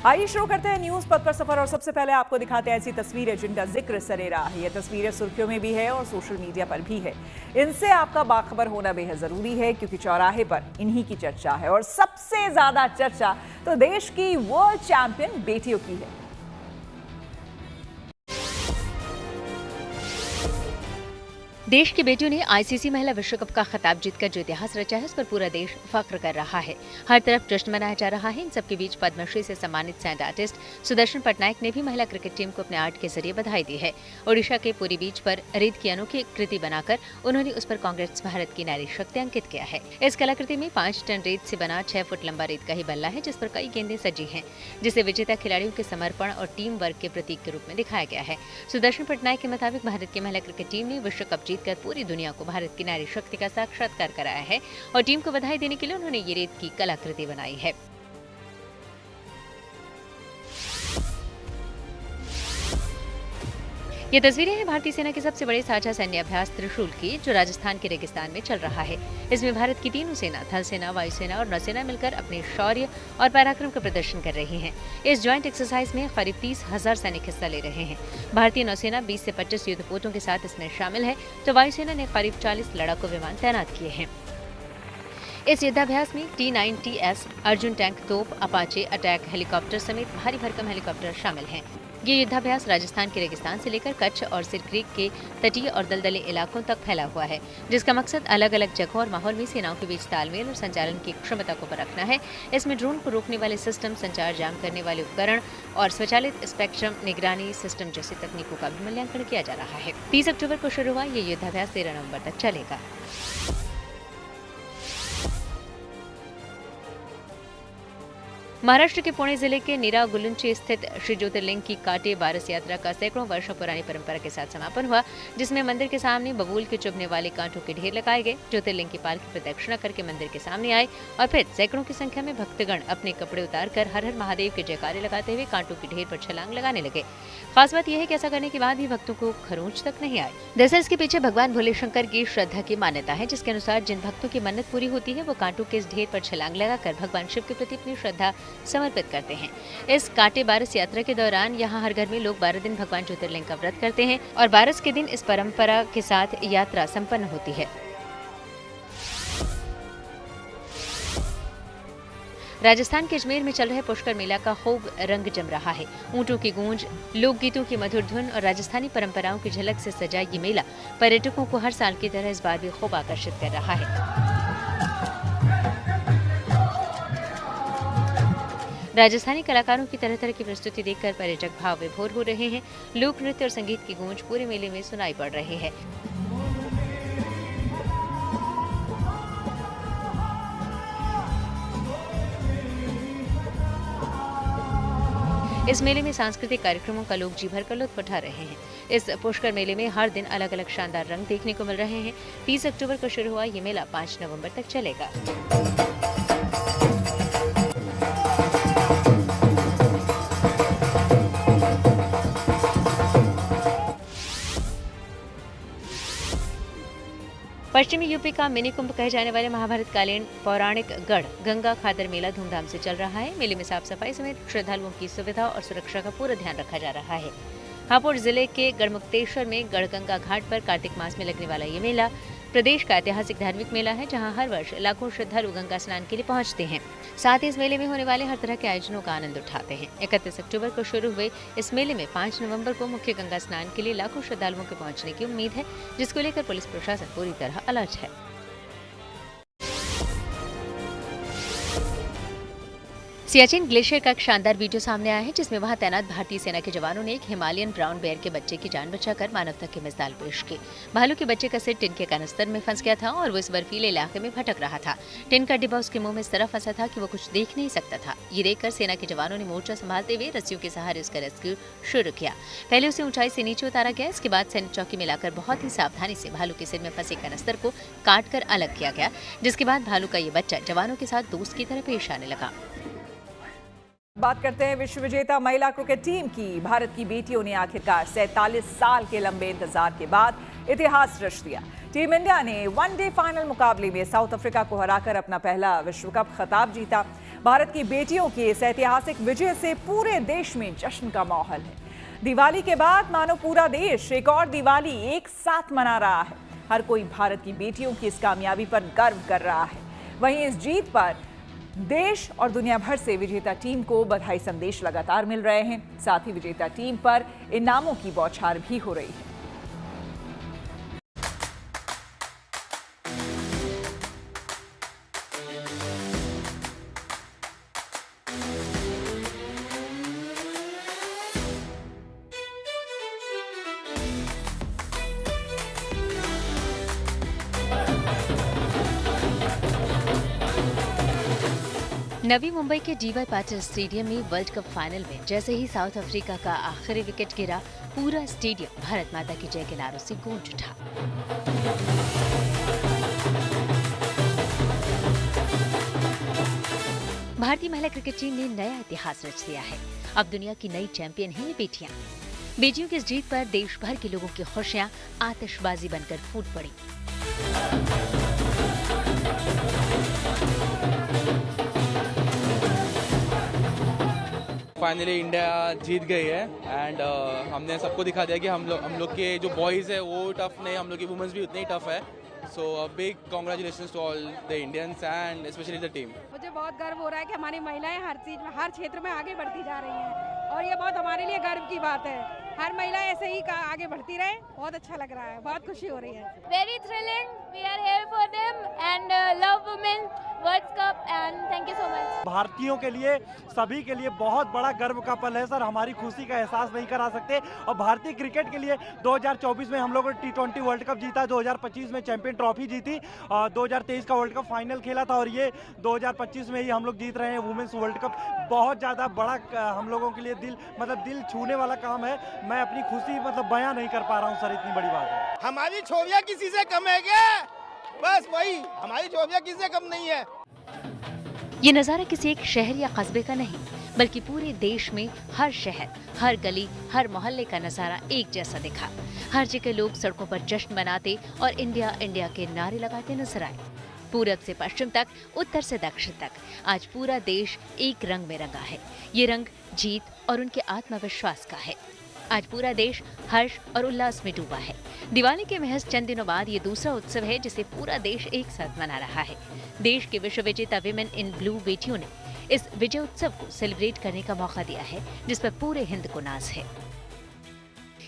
आइए शुरू करते हैं न्यूज पथ पर सफर और सबसे पहले आपको दिखाते हैं ऐसी तस्वीरें जिनका जिक्र सरेरा है। ये तस्वीरें सुर्खियों में भी है और सोशल मीडिया पर भी है। इनसे आपका बाखबर होना बेहद जरूरी है क्योंकि चौराहे पर इन्हीं की चर्चा है और सबसे ज्यादा चर्चा तो देश की वर्ल्ड चैंपियन बेटियों की है। देश की बेटियों ने आईसीसी महिला विश्व कप का खिताब जीतकर जो इतिहास रचा है उस पर पूरा देश फख्र कर रहा है। हर तरफ जश्न मनाया जा रहा है। इन सबके बीच पद्मश्री से सम्मानित सैंड आर्टिस्ट सुदर्शन पटनायक ने भी महिला क्रिकेट टीम को अपने आर्ट के जरिए बधाई दी है। ओडिशा के पुरी बीच पर रेत की अनोखी कृति बनाकर उन्होंने उस पर कांग्रेस भारत की नारी शक्ति अंकित किया है। इस कलाकृति में 5 टन रेत से बना 6 फुट लंबा रेत का ही बल्ला है जिस पर कई गेंदें सजी हैं, जिसे विजेता खिलाड़ियों के समर्पण और टीम वर्क के प्रतीक के रूप में दिखाया गया है। सुदर्शन पटनायक के मुताबिक भारत की महिला क्रिकेट टीम ने विश्व कप जीतकर पूरी दुनिया को भारत की नारी शक्ति का साक्षात्कार कराया है और टीम को बधाई देने के लिए उन्होंने ये रेत की कलाकृति बनाई है। ये तस्वीरें हैं भारतीय सेना के सबसे बड़े साझा सैन्य अभ्यास त्रिशूल की, जो राजस्थान के रेगिस्तान में चल रहा है। इसमें भारत की तीनों सेना, थल सेना, वायुसेना और नौसेना मिलकर अपने शौर्य और पराक्रम का प्रदर्शन कर रही हैं। इस ज्वाइंट एक्सरसाइज में करीब 30,000 सैनिक हिस्सा ले रहे हैं। भारतीय नौसेना 20 से 25 युद्धपोतों के साथ इसमें शामिल है, तो वायुसेना ने करीब 40 लड़ाकू विमान तैनात किए हैं। इस युद्धाभ्यास में T-9TS अर्जुन टैंक तोप, अपाचे अटैक हेलीकॉप्टर समेत भारी भरकम हेलीकॉप्टर शामिल हैं। ये युद्धाभ्यास राजस्थान के रेगिस्तान से लेकर कच्छ और सिर क्रीक के तटीय और दलदली इलाकों तक फैला हुआ है, जिसका मकसद अलग अलग जगहों और माहौल में सेनाओं के बीच तालमेल और संचालन की क्षमता को परखना है। इसमें ड्रोन को रोकने वाले सिस्टम, संचार जाम करने वाले उपकरण और स्वचालित स्पेक्ट्रम निगरानी सिस्टम जैसी तकनीकों का भी मूल्यांकन किया जा रहा है। 30 अक्टूबर को शुरू हुआ ये युद्धाभ्यास 13 नवंबर तक चलेगा। महाराष्ट्र के पुणे जिले के नीरा गुलुंची स्थित श्री ज्योतिर्लिंग की कांटे बारस यात्रा का सैकड़ों वर्षों पुरानी परंपरा के साथ समापन हुआ, जिसमें मंदिर के सामने बबूल के चुभने वाले कांटों के ढेर लगाए गए। ज्योतिर्लिंग की पालकी प्रदक्षिणा करके मंदिर के सामने आए और फिर सैकड़ों की संख्या में भक्तगण अपने कपड़े उतारकर हर हर महादेव के जयकारे लगाते हुए कांटों के ढेर पर छलांग लगाने लगे। खास बात यह है कि ऐसा करने के बाद भी भक्तों को खरोंच तक नहीं आई। दरअसल इसके पीछे भगवान भोले शंकर की श्रद्धा की मान्यता है, जिसके अनुसार जिन भक्तों की मन्नत पूरी होती है वो कांटों के इस ढेर पर छलांग लगाकर भगवान शिव के प्रति अपनी श्रद्धा समर्पित करते हैं। इस कांटे बारस यात्रा के दौरान यहाँ हर घर में लोग 12 दिन भगवान ज्योतिर्लिंग का व्रत करते हैं और बारस के दिन इस परंपरा के साथ यात्रा संपन्न होती है। राजस्थान के अजमेर में चल रहे पुष्कर मेला का खूब रंग जम रहा है। ऊंटों की गूंज, लोकगीतों की मधुर धुन और राजस्थानी परंपराओं की झलक से सजा ये मेला पर्यटकों को हर साल की तरह इस बार भी खूब आकर्षित कर रहा है। राजस्थानी कलाकारों की तरह तरह की प्रस्तुति देखकर पर्यटक भाव विभोर हो रहे हैं। लोक नृत्य और संगीत की गूंज पूरे मेले में सुनाई पड़ रही है। इस मेले में सांस्कृतिक कार्यक्रमों का लोग जी भर कर लुत्फ उठा रहे हैं। इस पुष्कर मेले में हर दिन अलग अलग शानदार रंग देखने को मिल रहे हैं। 30 अक्टूबर को शुरू हुआ ये मेला 5 नवंबर तक चलेगा। पश्चिमी यूपी का मिनी कुंभ कहे जाने वाले महाभारत कालीन पौराणिक गढ़ गंगा खादर मेला धूमधाम से चल रहा है। मेले में साफ सफाई समेत श्रद्धालुओं की सुविधा और सुरक्षा का पूरा ध्यान रखा जा रहा है। हापुड़ जिले के गढ़मुक्तेश्वर में गढ़गंगा घाट पर कार्तिक मास में लगने वाला ये मेला प्रदेश का ऐतिहासिक धार्मिक मेला है, जहां हर वर्ष लाखों श्रद्धालु गंगा स्नान के लिए पहुंचते हैं। साथ ही इस मेले में होने वाले हर तरह के आयोजनों का आनंद उठाते हैं। 31 अक्टूबर को शुरू हुए इस मेले में 5 नवंबर को मुख्य गंगा स्नान के लिए लाखों श्रद्धालुओं के पहुंचने की उम्मीद है, जिसको लेकर पुलिस प्रशासन पूरी तरह अलर्ट है। सियाचिन ग्लेशियर का एक शानदार वीडियो सामने आया है, जिसमें वहां तैनात भारतीय सेना के जवानों ने एक हिमालयन ब्राउन बेयर के बच्चे की जान बचाकर मानवता की मिसाल पेश की। भालू के बच्चे का सिर टिन के कनस्तर में फंस गया था और वो इस बर्फीले इलाके में भटक रहा था। टिन का डिब्बा उसके मुंह में इस तरह फंसा था कि वो कुछ देख नहीं सकता था। ये देखकर सेना के जवानों ने मोर्चा संभालते हुए रस्सियों के सहारे उसका रेस्क्यू शुरू किया। पहले उसे ऊंचाई से नीचे उतारा गया। इसके बाद सैनिक चौकी में लाकर बहुत ही सावधानी से भालू के सिर में फंसे कनस्तर को काट कर अलग किया गया, जिसके बाद भालू का ये बच्चा जवानों के साथ दोस्त की तरह पेश आने लगा। बात करते हैं विश्व विजेता महिला क्रिकेट टीम की। भारत की बेटियों ने आखिरकार 47 साल के लंबे इंतजार के बाद इतिहास रच दिया। टीम इंडिया ने वनडे फाइनल मुकाबले में साउथ अफ्रीका को हराकर अपना पहला विश्व कप खिताब जीता। भारत की बेटियों की इस ऐतिहासिक विजय से पूरे देश में जश्न का माहौल है। दिवाली के बाद मानो पूरा देश एक और दिवाली एक साथ मना रहा है। हर कोई भारत की बेटियों की इस कामयाबी पर गर्व कर रहा है। वहीं इस जीत पर देश और दुनिया भर से विजेता टीम को बधाई संदेश लगातार मिल रहे हैं। साथ ही विजेता टीम पर इनामों की बौछार भी हो रही है। नवी मुंबई के डीवाई पाटिल स्टेडियम में वर्ल्ड कप फाइनल में जैसे ही साउथ अफ्रीका का आखिरी विकेट गिरा, पूरा स्टेडियम भारत माता की जय के नारों से गूंज उठा। भारतीय महिला क्रिकेट टीम ने नया इतिहास रच दिया है। अब दुनिया की नई चैंपियन हैं ये बेटियां। बेटियों की इस जीत पर देश भर के लोगों की खुशियां आतिशबाजी बनकर फूट पड़ी। फाइनली इंडिया जीत गई है एंड हमने सबको दिखा दिया कि हम लोग के जो बॉयज़ है वो टफ नहीं, हम लोग की वुमेन्स भी उतनी ही टफ है। So big congratulations to all the Indians and specially the team. मुझे बहुत गर्व हो रहा है कि हमारी महिलाएं हर चीज में, हर क्षेत्र में आगे बढ़ती जा रही हैं और ये बहुत हमारे लिए गर्व की बात है। हर महिला ऐसे ही आगे बढ़ती रहे, बहुत अच्छा लग रहा है, बहुत खुशी हो रही है। Very thrilling. We are here for them and love women World Cup and thank you so much. भारतीयों के लिए, सभी के लिए बहुत बड़ा गर्व का पल है सर। हमारी खुशी का एहसास नहीं करा सकते। और भारतीय क्रिकेट के लिए 2024 में हम लोगों ने T20 वर्ल्ड कप जीता, 2025 में चैंपियन ट्रॉफी जीती, 2023 का वर्ल्ड कप फाइनल खेला था और ये 2025 में ही हम लोग जीत रहे हैं वुमेन्स वर्ल्ड कप। बहुत ज़्यादा बड़ा हम लोगों के लिए दिल छूने वाला काम है। मैं अपनी खुशी बयां नहीं कर पा रहा हूँ सर, इतनी बड़ी बात है। हमारी छोरियां किसी से कम है क्या? बस वही, हमारी छोरियां किसी से कम नहीं है। ये नजारा किसी एक शहर या कस्बे का नहीं, बल्कि पूरे देश में हर शहर, हर गली, हर मोहल्ले का नजारा एक जैसा दिखा। हर जगह लोग सड़कों पर जश्न मनाते और इंडिया इंडिया के नारे लगाते नजर आए। पूरब से पश्चिम तक, उत्तर से दक्षिण तक, आज पूरा देश एक रंग में रंगा है। ये रंग जीत और उनके आत्मविश्वास का है। आज पूरा देश हर्ष और उल्लास में डूबा है। दिवाली के महज चंद दिनों बाद ये दूसरा उत्सव है जिसे पूरा देश एक साथ मना रहा है। देश के विश्व विजेता विमेन इन ब्लू बेटियों ने इस विजय उत्सव को सेलिब्रेट करने का मौका दिया है, जिस पर पूरे हिंद को नाज है।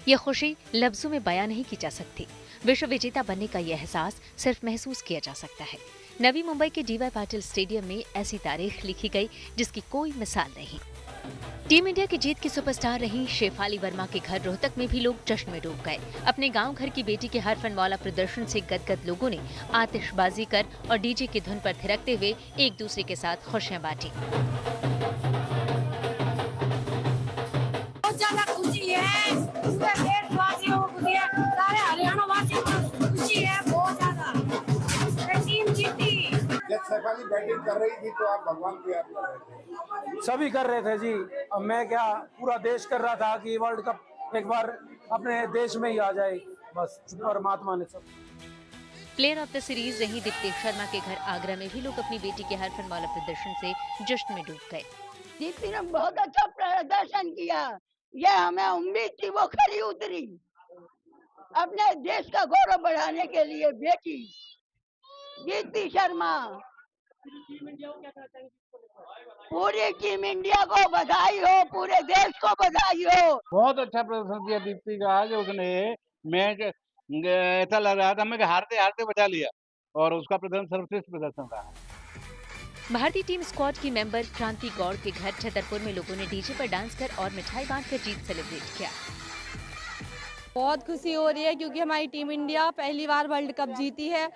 यह खुशी लफ्जों में बयां नहीं की जा सकती। विश्व विजेता बनने का यह एहसास सिर्फ महसूस किया जा सकता है। नवी मुंबई के डीवाई पाटिल स्टेडियम में ऐसी तारीख लिखी गई जिसकी कोई मिसाल नहीं। टीम इंडिया की जीत की सुपरस्टार रही शेफाली वर्मा के घर रोहतक में भी लोग जश्न में डूब गए। अपने गांव घर की बेटी के हरफन वाला प्रदर्शन से गदगद लोगों ने आतिशबाजी कर और डीजे की धुन पर थिरकते हुए एक दूसरे के साथ खुशियां बांटी। बहुत ज्यादा खुशी है, पूरे देशवासियों को खुशी है, सारे हरियाणा वासियों को खुशी है बहुत ज्यादा। टीम जीती। जब शेफाली बैटिंग कर रही थी तो आप भगवान को याद कर रहे थे? सभी कर रहे थे जी। अब मैं क्या, पूरा देश कर रहा था कि वर्ल्ड कप एक बार अपने देश में ही आ जाए, बस परमात्मा ने सब। प्लेयर ऑफ द सीरीज रही दीप्ति शर्मा के घर आगरा में भी लोग अपनी बेटी के हरफन वाला प्रदर्शन से जश्न में डूब गए। दीप्ति ने बहुत अच्छा प्रदर्शन किया, ये हमें उम्मीद थी, वो खरी उतरी। अपने देश का गौरव बढ़ाने के लिए बेटी दीप्ति शर्मा, पूरी टीम इंडिया को बधाई हो, पूरे देश को बधाई हो। बहुत अच्छा प्रदर्शन किया दीप्ति का। आज उसने मैच ऐसा लग रहा था मैं हारते हारते बचा लिया और उसका प्रदर्शन सर्वश्रेष्ठ प्रदर्शन रहा। भारतीय टीम स्क्वाड की मेंबर क्रांति गौड़ के घर छतरपुर में लोगों ने डीजे पर डांस कर और मिठाई बांटकर जीत सेलिब्रेट किया। बहुत खुशी हो रही है क्योंकि हमारी टीम इंडिया पहली बार वर्ल्ड कप जीती है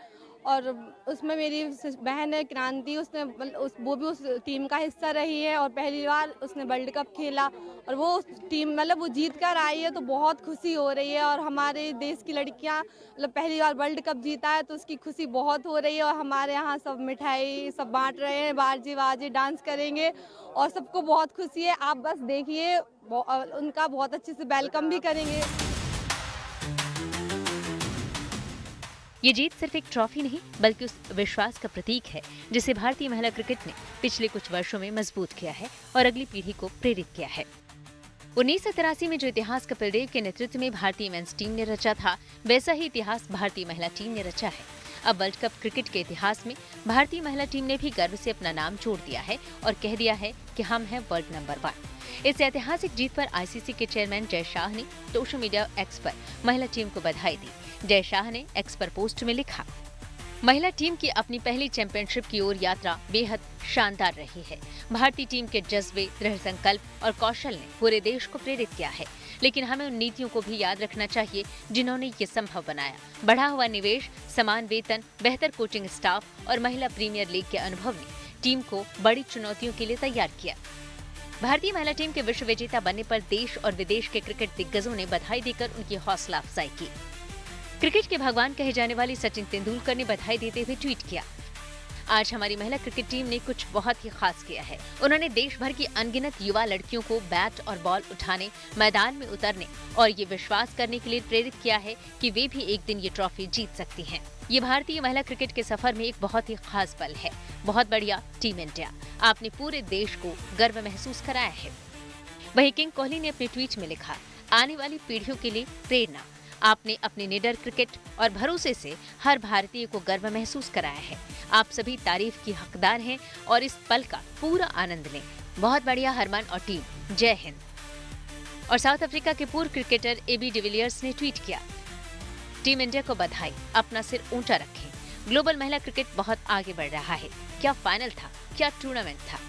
और उसमें मेरी बहन है क्रांति, वो भी उस टीम का हिस्सा रही है और पहली बार उसने वर्ल्ड कप खेला और वो उस टीम वो जीत कर आई है, तो बहुत खुशी हो रही है। और हमारे देश की लड़कियां पहली बार वर्ल्ड कप जीता है तो उसकी खुशी बहुत हो रही है और हमारे यहाँ सब मिठाई सब बांट रहे हैं, बाजी बाजी डांस करेंगे और सबको बहुत खुशी है। आप बस देखिए, उनका बहुत अच्छे से वेलकम भी करेंगे। ये जीत सिर्फ एक ट्रॉफी नहीं बल्कि उस विश्वास का प्रतीक है जिसे भारतीय महिला क्रिकेट ने पिछले कुछ वर्षों में मजबूत किया है और अगली पीढ़ी को प्रेरित किया है। 1983 में जो इतिहास कपिल देव के नेतृत्व में भारतीय मेंस टीम ने रचा था, वैसा ही इतिहास भारतीय महिला टीम ने रचा है। अब वर्ल्ड कप क्रिकेट के इतिहास में भारतीय महिला टीम ने भी गर्व से अपना नाम जोड़ दिया है और कह दिया है कि हम हैं वर्ल्ड नंबर 1। इस ऐतिहासिक जीत पर आईसीसी के चेयरमैन जय शाह ने सोशल मीडिया एक्स पर महिला टीम को बधाई दी। जय शाह ने एक्स पर पोस्ट में लिखा, महिला टीम की अपनी पहली चैंपियनशिप की ओर यात्रा बेहद शानदार रही है। भारतीय टीम के जज्बे, दृढ़ संकल्प और कौशल ने पूरे देश को प्रेरित किया है, लेकिन हमें उन नीतियों को भी याद रखना चाहिए जिन्होंने ये संभव बनाया। बढ़ा हुआ निवेश, समान वेतन, बेहतर कोचिंग स्टाफ और महिला प्रीमियर लीग के अनुभव ने टीम को बड़ी चुनौतियों के लिए तैयार किया। भारतीय महिला टीम के विश्व विजेता बनने पर देश और विदेश के क्रिकेट दिग्गजों ने बधाई देकर उनकी हौसला अफजाई की। क्रिकेट के भगवान कहे जाने वाले सचिन तेंदुलकर ने बधाई देते हुए ट्वीट किया, आज हमारी महिला क्रिकेट टीम ने कुछ बहुत ही खास किया है। उन्होंने देश भर की अनगिनत युवा लड़कियों को बैट और बॉल उठाने, मैदान में उतरने और ये विश्वास करने के लिए प्रेरित किया है कि वे भी एक दिन ये ट्रॉफी जीत सकती हैं। ये भारतीय महिला क्रिकेट के सफर में एक बहुत ही खास पल है। बहुत बढ़िया टीम इंडिया, आपने पूरे देश को गर्व महसूस कराया है। वहीं किंग कोहली ने अपने ट्वीट में लिखा, आने वाली पीढ़ियों के लिए प्रेरणा, आपने अपने निडर क्रिकेट और भरोसे से हर भारतीय को गर्व महसूस कराया है। आप सभी तारीफ की हकदार हैं और इस पल का पूरा आनंद लें। बहुत बढ़िया हरमन और टीम, जय हिंद। और साउथ अफ्रीका के पूर्व क्रिकेटर एबी डिविलियर्स ने ट्वीट किया, टीम इंडिया को बधाई, अपना सिर ऊंचा रखें। ग्लोबल महिला क्रिकेट बहुत आगे बढ़ रहा है। क्या फाइनल था, क्या टूर्नामेंट था।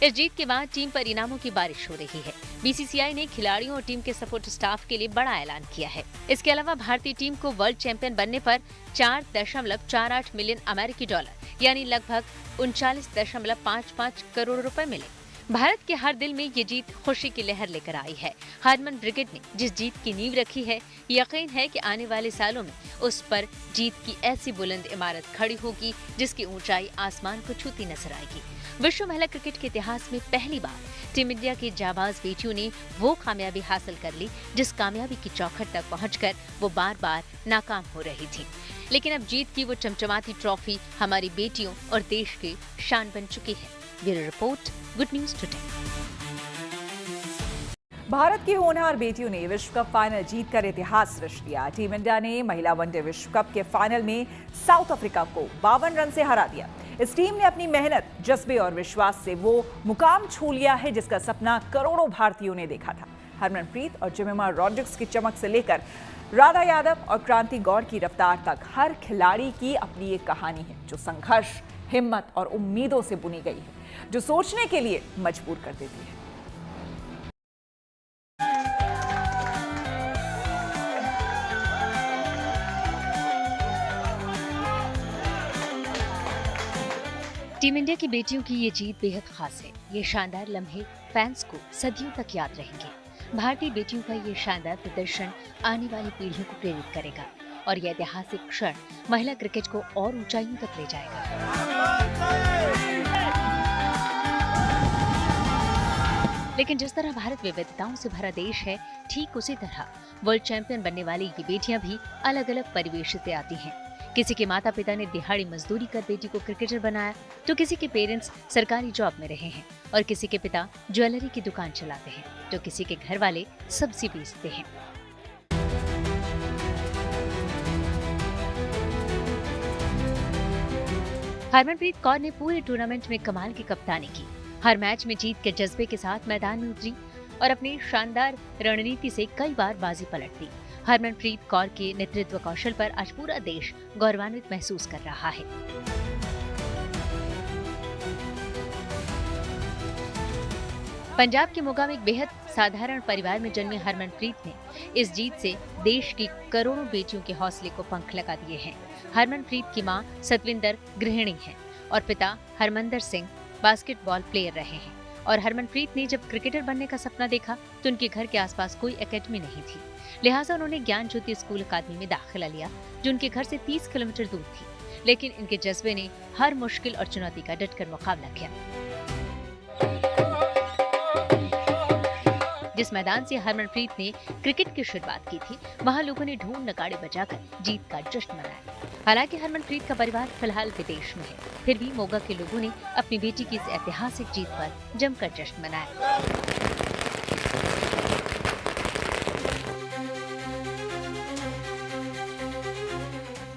इस जीत के बाद टीम पर इनामों की बारिश हो रही है। बीसीसीआई ने खिलाड़ियों और टीम के सपोर्ट स्टाफ के लिए बड़ा ऐलान किया है। इसके अलावा भारतीय टीम को वर्ल्ड चैंपियन बनने पर 4.48 मिलियन अमेरिकी डॉलर यानी लगभग 39.55 करोड़ रुपए मिले। भारत के हर दिल में ये जीत खुशी की लहर लेकर आई है। हरमन ब्रिगेड ने जिस जीत की नींव रखी है, यकीन है कि आने वाले सालों में उस पर जीत की ऐसी बुलंद इमारत खड़ी होगी जिसकी ऊंचाई आसमान को छूती नजर आएगी। विश्व महिला क्रिकेट के इतिहास में पहली बार टीम इंडिया की जाबाज बेटियों ने वो कामयाबी हासिल कर ली जिस कामयाबी की चौखट तक पहुंचकर वो बार बार नाकाम हो रही थी। लेकिन अब जीत की वो चमचमाती ट्रॉफी हमारी बेटियों और देश की शान बन चुकी है। Bureau report, Good News today. Bharat की होनहार बेटियों ने विश्व कप फाइनल जीतकर इतिहास रच दिया। टीम इंडिया ने महिला वनडे विश्व कप के फाइनल में साउथ अफ्रीका को 52 रन से हरा दिया। इस टीम ने अपनी मेहनत, जज्बे और विश्वास से वो मुकाम छू लिया है जिसका सपना करोड़ों भारतीयों ने देखा था। हरमनप्रीत और जेमिमा रॉड्रिक्स की चमक से लेकर राधा यादव और क्रांति गौड़ की रफ्तार तक हर खिलाड़ी की अपनी एक कहानी है जो संघर्ष, हिम्मत और उम्मीदों से बुनी गई है, जो सोचने के लिए मजबूर कर देती है। टीम इंडिया की बेटियों की ये जीत बेहद खास है। ये शानदार लम्हे फैंस को सदियों तक याद रहेंगे। भारतीय बेटियों का ये शानदार प्रदर्शन आने वाली पीढ़ियों को प्रेरित करेगा और यह ऐतिहासिक क्षण महिला क्रिकेट को और ऊंचाइयों तक ले जाएगा। लेकिन जिस तरह भारत विविधताओं से भरा देश है, ठीक उसी तरह वर्ल्ड चैंपियन बनने वाली ये बेटियां भी अलग अलग परिवेश से आती हैं। किसी के माता पिता ने दिहाड़ी मजदूरी कर बेटी को क्रिकेटर बनाया, तो किसी के पेरेंट्स सरकारी जॉब में रहे हैं और किसी के पिता ज्वेलरी की दुकान चलाते हैं, तो किसी के घर वाले सब्जी बेचते हैं। हरमनप्रीत कौर ने पूरे टूर्नामेंट में कमाल की कप्तानी की। हर मैच में जीत के जज्बे के साथ मैदान में उतरी और अपनी शानदार रणनीति से कई बार बाजी पलट दी। हरमनप्रीत कौर के नेतृत्व कौशल पर आज पूरा देश गौरवान्वित महसूस कर रहा है। पंजाब के मोगा में एक बेहद साधारण परिवार में जन्मे हरमनप्रीत ने इस जीत से देश की करोड़ों बेटियों के हौसले को पंख लगा दिए हैं। हरमनप्रीत की मां सतविंदर गृहिणी हैं और पिता हरमंदर सिंह बास्केटबॉल प्लेयर रहे हैं। और हरमनप्रीत ने जब क्रिकेटर बनने का सपना देखा तो उनके घर के आसपास कोई एकेडमी नहीं थी, लिहाजा उन्होंने ज्ञान ज्योति स्कूल अकादमी में दाखिला लिया जो उनके घर से 30 किलोमीटर दूर थी। लेकिन इनके जज्बे ने हर मुश्किल और चुनौती का डटकर मुकाबला किया। जिस मैदान से हरमनप्रीत ने क्रिकेट की शुरुआत की थी, वहां लोगों ने ढोल नगाड़े बजाकर जीत का जश्न मनाया। हालांकि हरमनप्रीत का परिवार फिलहाल विदेश में है, फिर भी मोगा के लोगों ने अपनी बेटी की इस ऐतिहासिक जीत पर जमकर जश्न मनाया।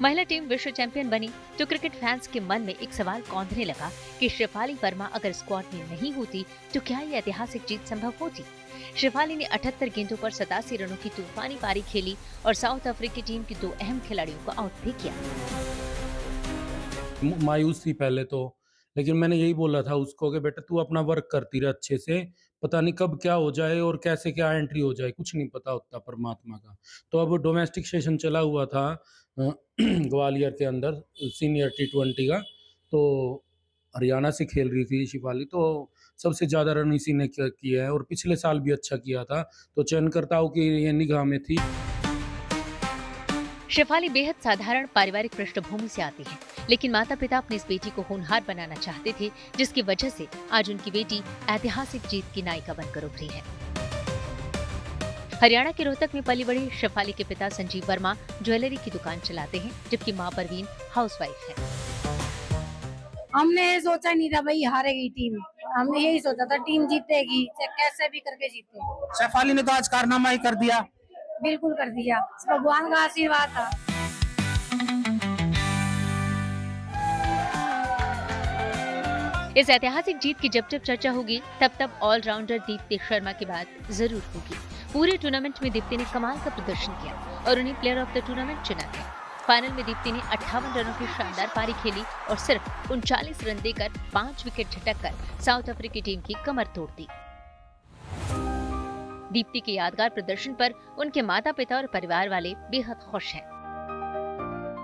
महिला टीम विश्व चैंपियन बनी तो क्रिकेट फैंस के मन में एक सवाल कौंधने लगा कि शेफाली वर्मा अगर स्क्वाड में नहीं होती तो क्या ये ऐतिहासिक जीत संभव होती। शेफाली ने 78 गेंदों पर 87 रनों की तूफानी पारी खेली और साउथ अफ्रीकी टीम की 2 अहम खिलाड़ियों को आउट भी किया। मायूस थी पहले तो, लेकिन मैंने यही बोला था उसको कि बेटा तू अपना वर्क करती रहे अच्छे से, पता नहीं कब क्या हो जाए और कैसे क्या एंट्री हो जाए, कुछ नहीं पता होता परमात्मा का। तो अब डोमेस्टिक सेशन चला हुआ था ग्वालियर के अंदर सीनियर T20 का, तो हरियाणा से खेल रही थी शिफाली, तो सबसे ज़्यादा रन इसी ने किया है और पिछले साल भी अच्छा किया था, तो चयनकर्ताओं की ये निगाह में थी। शेफाली बेहद साधारण पारिवारिक पृष्ठभूमि से आती है, लेकिन माता पिता अपनी इस बेटी को होनहार बनाना चाहते थे, जिसकी वजह से आज उनकी बेटी ऐतिहासिक जीत की नायिका बनकर उभरी है। हरियाणा के रोहतक में पली बड़ी शेफाली के पिता संजीव वर्मा ज्वेलरी की दुकान चलाते हैं, जबकि मां परवीन हाउसवाइफ है। हमने सोचा नहीं था भाई हारेगी टीम, हमने यही सोचा था टीम जीतेगी, कैसे भी करके जीते। शेफाली ने तो आज कारनामा ही कर दिया। बिल्कुल कर दिया, भगवान का आशीर्वाद था। इस ऐतिहासिक जीत की जब जब चर्चा होगी, तब तब ऑलराउंडर दीप्ति शर्मा की बात जरूर होगी। पूरे टूर्नामेंट में दीप्ति ने कमाल का प्रदर्शन किया और उन्हें प्लेयर ऑफ द टूर्नामेंट चुना गया। फाइनल में दीप्ति ने 58 रनों की शानदार पारी खेली और सिर्फ 39 रन देकर 5 विकेट झटककर साउथ अफ्रीकी टीम की कमर तोड़ दी। दीप्ति के यादगार प्रदर्शन पर उनके माता पिता और परिवार वाले बेहद खुश हैं।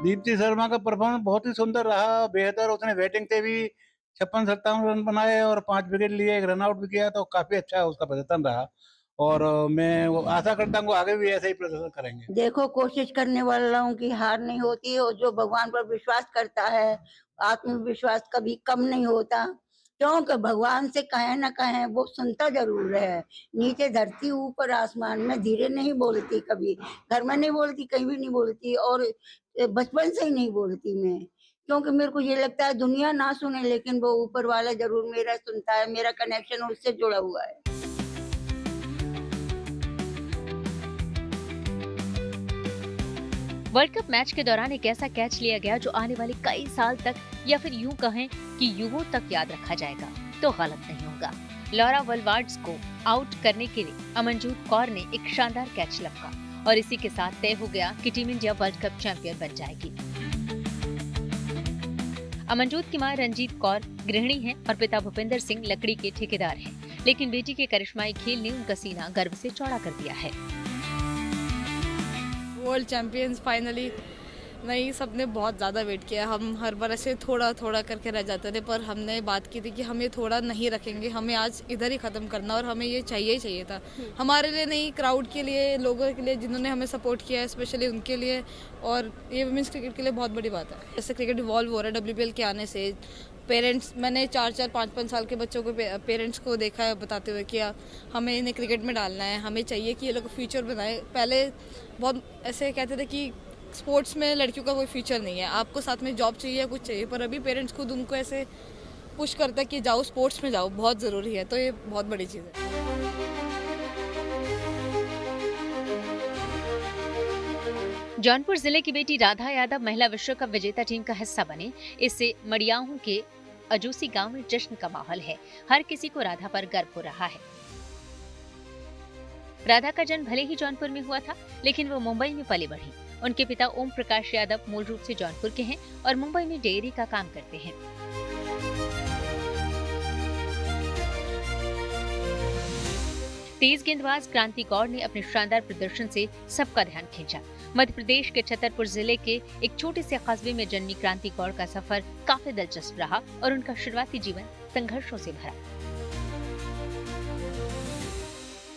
दीप्ति शर्मा का परफॉर्मेंस बहुत ही सुंदर रहा, बेहतर। उसने बैटिंग से भी 56-57 रन बनाए और 5 विकेट लिए, 1 रन आउट भी किया, तो काफी अच्छा उसका प्रदर्शन रहा और मैं आशा करता हूँ आगे भी ऐसा ही प्रदर्शन करेंगे। देखो, कोशिश करने वालों की हार नहीं होती और जो भगवान पर विश्वास करता है, आत्मविश्वास कभी कम नहीं होता, क्योंकि भगवान से कहे न कहे वो सुनता जरूर है। नीचे धरती ऊपर आसमान में धीरे नहीं बोलती, कभी घर में नहीं बोलती, कहीं भी नहीं बोलती और बचपन से ही नहीं बोलती मैं, क्योंकि मेरे को ये लगता है दुनिया ना सुने लेकिन वो ऊपर वाला जरूर मेरा सुनता है, मेरा कनेक्शन उससे जुड़ा हुआ है। वर्ल्ड कप मैच के दौरान एक ऐसा कैच लिया गया जो आने वाले कई साल तक या फिर यूं कहें कि युगों तक याद रखा जाएगा तो गलत नहीं होगा। लॉरा वलवार्ड्स को आउट करने के लिए अमनजोत कौर ने एक शानदार कैच लपका और इसी के साथ तय हो गया कि team India world cup champion बन जाएगी। अमनजोत की मां रंजीत कौर गृहिणी हैं और पिता भूपिंदर सिंह लकड़ी के ठेकेदार हैं, लेकिन बेटी के करिश्माई खेल ने उनका सीना गर्व से चौड़ा कर दिया है। वर्ल्ड चैंपियंस फाइनली नहीं, सबने बहुत ज़्यादा वेट किया। हम हर बार ऐसे थोड़ा थोड़ा करके रह जाते थे, पर हमने बात की थी कि हम ये थोड़ा नहीं रखेंगे, हमें आज इधर ही ख़त्म करना और हमें ये चाहिए ही चाहिए था। हमारे लिए नहीं, क्राउड के लिए, लोगों के लिए जिन्होंने हमें सपोर्ट किया है, स्पेशली उनके लिए, और ये वुमेंस क्रिकेट के लिए बहुत बड़ी बात है। जैसे क्रिकेट इवॉल्व हो रहा है WPL के आने से, पेरेंट्स, मैंने 4-4, 5-5 साल के बच्चों को, पेरेंट्स को देखा है बताते हुए कि हमें इन्हें क्रिकेट में डालना है, हमें चाहिए कि ये लोग फ्यूचर बनाए। पहले बहुत ऐसे कहते थे कि स्पोर्ट्स में लड़कियों का कोई फ्यूचर नहीं है, आपको साथ में जॉब चाहिए, कुछ चाहिए, पर अभी पेरेंट्स खुद उनको ऐसे पुश करता है कि जाओ स्पोर्ट्स में जाओ, बहुत ज़रूरी है। तो ये बहुत बड़ी चीज़ है। जौनपुर जिले की बेटी राधा यादव महिला विश्व कप विजेता टीम का हिस्सा बने, इससे मड़ियाहू के अजूसी गांव में जश्न का माहौल है। हर किसी को राधा पर गर्व हो रहा है। राधा का जन्म भले ही जौनपुर में हुआ था, लेकिन वो मुंबई में पली बढ़ी। उनके पिता ओम प्रकाश यादव मूल रूप से जौनपुर के हैं और मुंबई में डेयरी का काम करते हैं। तेज गेंदबाज क्रांति कौर ने अपने शानदार प्रदर्शन से सबका ध्यान खींचा। मध्य प्रदेश के छतरपुर जिले के एक छोटे से कस्बे में जन्मी क्रांति कौर का सफर काफी दिलचस्प रहा और उनका शुरुआती जीवन संघर्षों से भरा।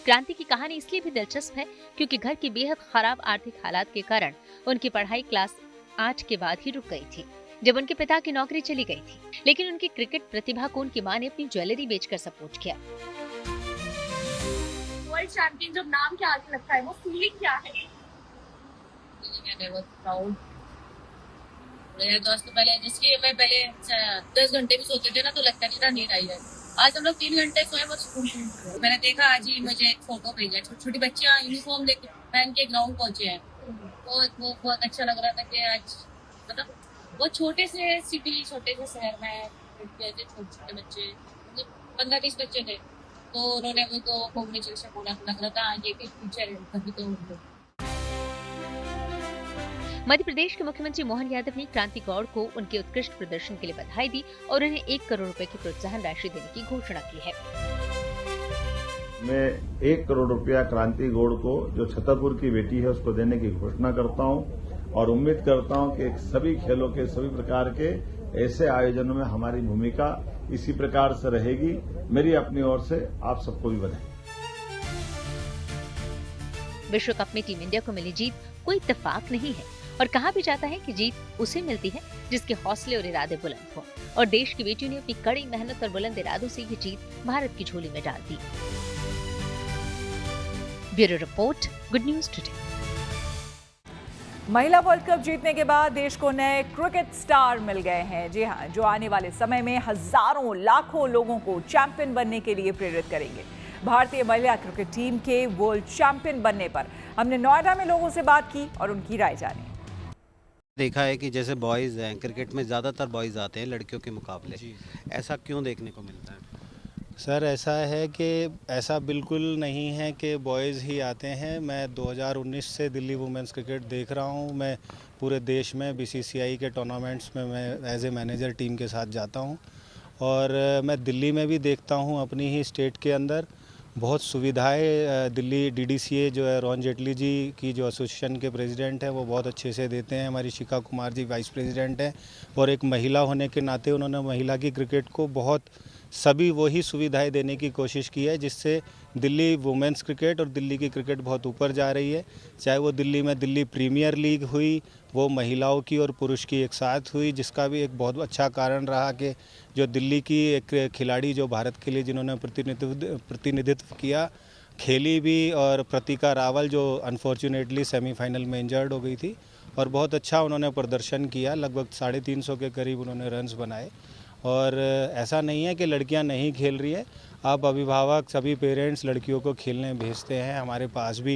क्रांति की कहानी इसलिए भी दिलचस्प है क्योंकि घर की बेहद खराब आर्थिक हालात के कारण उनकी पढ़ाई क्लास 8 के बाद ही रुक गई थी, जब उनके पिता की नौकरी चली गई थी। लेकिन उनकी क्रिकेट प्रतिभा को उनकी मां ने अपनी ज्वेलरी बेचकर सपोर्ट किया। वर्ल्ड चैंपियन जब नाम के आगे लगता है वो फीलिंग क्या है? प्राउड। दोस्त पहले जिसकी मैं पहले 10 घंटे भी सोते थे ना तो लगता नहीं था नींद आई है। आज हम लोग 3 घंटे सोए वो सुकून। मैंने देखा आज ही मुझे एक फोटो भेजा, छोटी छोटी बच्चियां यूनिफॉर्म लेके पहन के ग्राउंड पहुंचे हैं, तो वो बहुत अच्छा लग रहा था कि आज मतलब वो छोटे से सिटी, छोटे से शहर में छोटे छोटे बच्चे 15-20 बच्चे थे, तो उन्होंने उनको कॉन्ग्रेचुलेशन बोला, लग रहा था ये भी फ्यूचर है कभी तो। मध्य प्रदेश के मुख्यमंत्री मोहन यादव ने क्रांति गौड़ को उनके उत्कृष्ट प्रदर्शन के लिए बधाई दी और उन्हें 1 करोड़ रुपए की प्रोत्साहन राशि देने की घोषणा की है। मैं 1 करोड़ रुपया क्रांति गौड़ को, जो छतरपुर की बेटी है, उसको देने की घोषणा करता हूं और उम्मीद करता हूं कि सभी खेलों के सभी प्रकार के ऐसे आयोजनों में हमारी भूमिका इसी प्रकार से रहेगी। मेरी अपनी ओर से आप सबको भी बधाई। विश्व कप में टीम इंडिया को मिली जीत कोई इत्तेफाक नहीं है और कहा भी जाता है कि जीत उसे मिलती है जिसके हौसले और इरादे बुलंद हों, और देश की बेटियों ने अपनी कड़ी मेहनत और बुलंद इरादों से ये जीत भारत की झोली में डाल दी। Bureau report, Good News Today. महिला वर्ल्ड कप जीतने के बाद देश को नए क्रिकेट स्टार मिल गए हैं। जी हां, जो आने वाले समय में हजारों लाखों लोगों को चैंपियन बनने के लिए प्रेरित करेंगे। भारतीय महिला क्रिकेट टीम के वर्ल्ड चैंपियन बनने पर हमने नोएडा में लोगों से बात की और उनकी राय जानी। देखा है कि जैसे बॉयज़ हैं, क्रिकेट में ज़्यादातर बॉयज़ आते हैं लड़कियों के मुकाबले, ऐसा क्यों देखने को मिलता है? सर ऐसा है कि ऐसा बिल्कुल नहीं है कि बॉयज़ ही आते हैं। मैं 2019 से दिल्ली वुमेंस क्रिकेट देख रहा हूँ। मैं पूरे देश में BCCI के टूर्नामेंट्स में मैं एज ए मैनेजर टीम के साथ जाता हूँ और मैं दिल्ली में भी देखता हूँ अपनी ही स्टेट के अंदर बहुत सुविधाएं दिल्ली DDCA जो है अरुण जेटली जी की जो एसोसिएशन के प्रेसिडेंट हैं वो बहुत अच्छे से देते हैं। हमारी शिखा कुमार जी वाइस प्रेसिडेंट हैं और एक महिला होने के नाते उन्होंने महिला की क्रिकेट को बहुत सभी वही सुविधाएं देने की कोशिश की है जिससे दिल्ली वुमेंस क्रिकेट और दिल्ली की क्रिकेट बहुत ऊपर जा रही है। चाहे वो दिल्ली में दिल्ली प्रीमियर लीग हुई, वो महिलाओं की और पुरुष की एक साथ हुई, जिसका भी एक बहुत अच्छा कारण रहा कि जो दिल्ली की एक खिलाड़ी जो भारत के लिए जिन्होंने प्रतिनिधित्व किया, खेली भी, और प्रतिका रावल जो अनफॉर्चुनेटली सेमीफाइनल में इंजर्ड हो गई थी और बहुत अच्छा उन्होंने प्रदर्शन किया, लगभग 350 के करीब उन्होंने रन्स बनाए। और ऐसा नहीं है कि लड़कियां नहीं खेल रही है, अब अभिभावक सभी पेरेंट्स लड़कियों को खेलने भेजते हैं। हमारे पास भी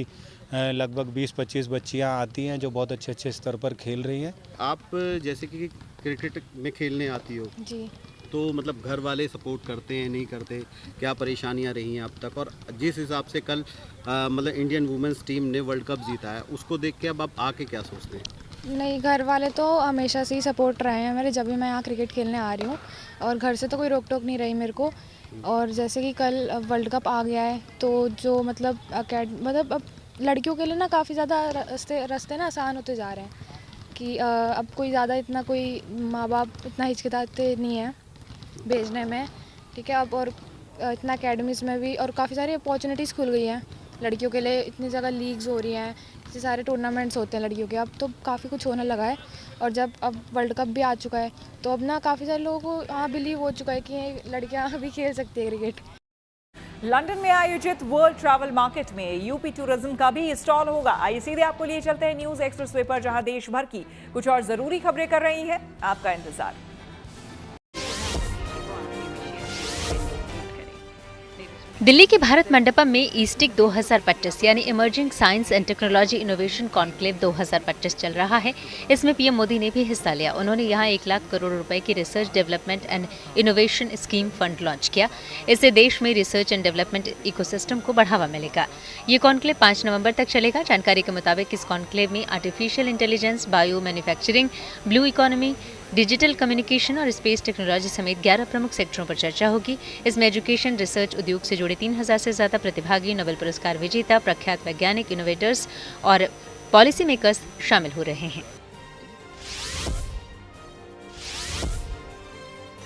लगभग 20-25 बच्चियां आती हैं जो बहुत अच्छे स्तर पर खेल रही हैं। आप जैसे कि क्रिकेट में खेलने आती हो जी, तो मतलब घर वाले सपोर्ट करते हैं नहीं करते, क्या परेशानियां रही हैं अब तक, और जिस हिसाब से कल मतलब इंडियन वुमेंस टीम ने वर्ल्ड कप जीता है उसको देख के अब आप आके क्या सोचते हैं? नहीं, घर वाले तो हमेशा से ही सपोर्ट रहे हैं मेरे, जब भी मैं यहाँ क्रिकेट खेलने आ रही हूँ, और घर से तो कोई रोक टोक नहीं रही मेरे को। और जैसे कि कल वर्ल्ड कप आ गया है तो जो मतलब अब लड़कियों के लिए ना काफ़ी ज़्यादा रास्ते ना आसान होते जा रहे हैं कि अब कोई ज़्यादा इतना कोई माँ बाप इतना हिचकिचाते नहीं है भेजने में, ठीक है। अब और इतना अकेडमीज़ में भी और काफ़ी सारी अपॉर्चुनिटीज़ खुल गई हैं लड़कियों के लिए, इतनी जगह लीग्स हो रही हैं, इतने सारे टूर्नामेंट्स होते हैं लड़कियों के, अब तो काफ़ी कुछ होने लगा है। और जब अब वर्ल्ड कप भी आ चुका है तो अब ना काफ़ी सारे लोगों को हाँ बिलीव हो चुका है कि लड़कियाँ भी खेल सकती है क्रिकेट। लंदन में आयोजित वर्ल्ड ट्रैवल मार्केट में यूपी टूरिज्म का भी स्टॉल होगा। आइए सीधे आपको लिए चलते हैं न्यूज़ एक्सप्रेस वे पर, जहां देश भर की कुछ और जरूरी खबरें कर रही है आपका इंतजार। दिल्ली के भारत मंडपम में ईस्टिक 2025 यानी emerging science and technology innovation conclave 2025 चल रहा है। इसमें पीएम मोदी ने भी हिस्सा लिया। उन्होंने यहां 1 लाख करोड़ रुपए की research development and innovation scheme fund launch किया। इससे देश में रिसर्च एंड डेवलपमेंट इकोसिस्टम को बढ़ावा मिलेगा। ये कॉन्क्लेव 5 नवंबर तक चलेगा। जानकारी के मुताबिक इस कॉन्क्लेव में artificial intelligence, bio manufacturing, blue economy, digital communication और स्पेस टेक्नोलॉजी समेत 11 प्रमुख सेक्टरों पर चर्चा होगी। इसमें एजुकेशन, रिसर्च, उद्योग से जुड़े 3000 से ज़्यादा प्रतिभागी, नोबेल पुरस्कार विजेता, प्रख्यात वैज्ञानिक, इनोवेटर्स और पॉलिसी मेकर्स शामिल हो रहे हैं।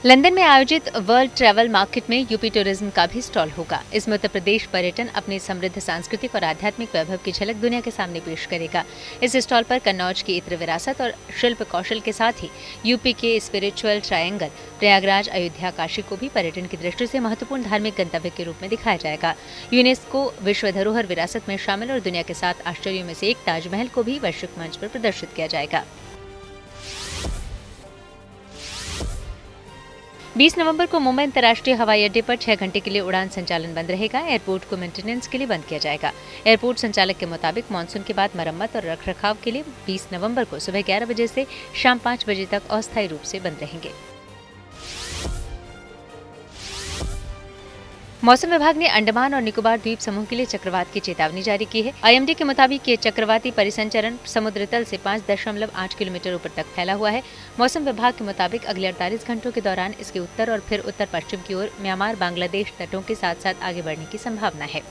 लंदन में आयोजित वर्ल्ड ट्रैवल मार्केट में यूपी टूरिज्म का भी स्टॉल होगा। इसमें उत्तर प्रदेश पर्यटन अपने समृद्ध सांस्कृतिक और आध्यात्मिक वैभव की झलक दुनिया के सामने पेश करेगा। इस स्टॉल पर कन्नौज की इत्र विरासत और शिल्प कौशल के साथ ही यूपी के स्पिरिचुअल ट्रायंगल प्रयागराज, अयोध्या, काशी को भी पर्यटन की दृष्टि से महत्वपूर्ण धार्मिक गंतव्य के रूप में दिखाया जाएगा। यूनेस्को विश्व धरोहर विरासत में शामिल और दुनिया के 7 आश्चर्यों में से एक ताजमहल को भी वैश्विक मंच पर प्रदर्शित किया जाएगा। 20 नवंबर को मुंबई अंतर्राष्ट्रीय हवाई अड्डे पर 6 घंटे के लिए उड़ान संचालन बंद रहेगा। एयरपोर्ट को मेंटेनेंस के लिए बंद किया जाएगा। एयरपोर्ट संचालक के मुताबिक मानसून के बाद मरम्मत और रखरखाव के लिए 20 नवंबर को सुबह 11 बजे से शाम 5 बजे तक अस्थायी रूप से बंद रहेंगे। मौसम विभाग ने अंडमान और निकोबार द्वीप समूह के लिए चक्रवात की चेतावनी जारी की है। आईएमडी के मुताबिक ये चक्रवाती परिसंचरण समुद्र तल से 5.8 किलोमीटर ऊपर तक फैला हुआ है। मौसम विभाग के मुताबिक अगले 48 घंटों के दौरान इसके उत्तर और फिर उत्तर पश्चिम की ओर म्यांमार, बांग्लादेश तटों के साथ साथ आगे बढ़ने की संभावना है।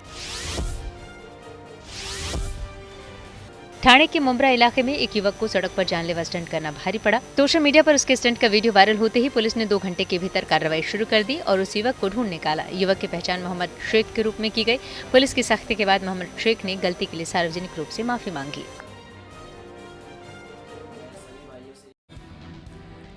ठाणे के मुंब्रा इलाके में एक युवक को सड़क पर जानलेवा स्टंट करना भारी पड़ा। सोशल मीडिया पर उसके स्टंट का वीडियो वायरल होते ही पुलिस ने 2 घंटे के भीतर कार्रवाई शुरू कर दी और उस युवक को ढूंढ निकाला। युवक की पहचान मोहम्मद शेख के रूप में की गई। पुलिस की सख्ती के बाद मोहम्मद शेख ने गलती के लिए सार्वजनिक रूप से माफी मांगी।